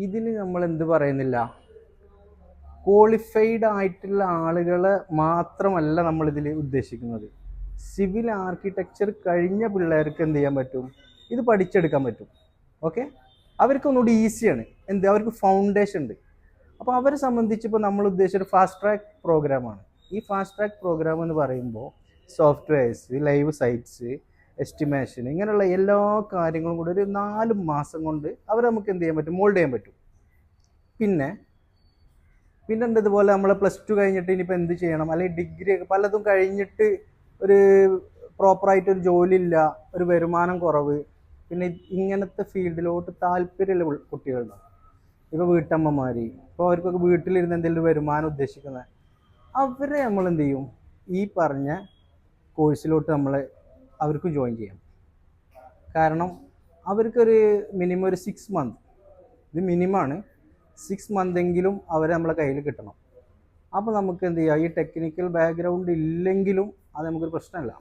ഇതിന് നമ്മൾ എന്ത് പറയുന്നില്ല, ക്വാളിഫൈഡ് ആയിട്ടുള്ള ആളുകളെ മാത്രമല്ല നമ്മളിതിൽ ഉദ്ദേശിക്കുന്നത്. സിവിൽ ആർക്കിടെക്ചർ കഴിഞ്ഞ പിള്ളേർക്ക് എന്ത് ചെയ്യാൻ പറ്റും, ഇത് പഠിച്ചെടുക്കാൻ പറ്റും. ഓക്കെ, അവർക്ക് ഒന്നുകൂടി ഈസിയാണ്. അവർക്ക് ഫൗണ്ടേഷൻ ഉണ്ട്. അപ്പോൾ അവരെ സംബന്ധിച്ച് ഇപ്പോൾ നമ്മൾ ഉദ്ദേശിച്ചൊരു ഫാസ്റ്റ് ട്രാക്ക് പ്രോഗ്രാമാണ്. ഈ ഫാസ്റ്റ് ട്രാക്ക് പ്രോഗ്രാം എന്ന് പറയുമ്പോൾ സോഫ്റ്റ്വെയർസ്, ലൈവ് സൈറ്റ്സ്, എസ്റ്റിമേഷൻ, ഇങ്ങനെയുള്ള എല്ലാ കാര്യങ്ങളും കൂടി ഒരു 4 മാസം കൊണ്ട് അവർ നമുക്ക് എന്ത് ചെയ്യാൻ പറ്റും, മോൾഡ് ചെയ്യാൻ പറ്റും. പിന്നെ ഇതുപോലെ നമ്മൾ +2 കഴിഞ്ഞിട്ട് ഇനിയിപ്പോൾ എന്ത് ചെയ്യണം, അല്ലെങ്കിൽ ഡിഗ്രി ഒക്കെ പലതും കഴിഞ്ഞിട്ട് ഒരു പ്രോപ്പറായിട്ടൊരു ജോലി ഇല്ല, ഒരു വരുമാനം കുറവ്, പിന്നെ ഇങ്ങനത്തെ ഫീൽഡിലോട്ട് താല്പര്യമുള്ള കുട്ടികളുണ്ടാവും. ഇപ്പോൾ വീട്ടമ്മമാർ, ഇപ്പോൾ അവർക്കൊക്കെ വീട്ടിലിരുന്ന് എന്തെങ്കിലും വരുമാനം ഉദ്ദേശിക്കുന്നത്, അവരെ നമ്മൾ എന്ത് ചെയ്യും, ഈ പറഞ്ഞ കോഴ്സിലോട്ട് അവർക്ക് ജോയിൻ ചെയ്യാം. കാരണം അവർക്കൊരു മിനിമം ഒരു 6 മന്ത്, ഇത് മിനിമമാണ്, 6 മന്തെങ്കിലും അവരെ നമ്മളെ കയ്യിൽ കിട്ടണം. അപ്പോൾ നമുക്ക് എന്ത് ചെയ്യാം, ഈ ടെക്നിക്കൽ ബാക്ക്ഗ്രൗണ്ട് ഇല്ലെങ്കിലും അത് നമുക്കൊരു പ്രശ്നമല്ല.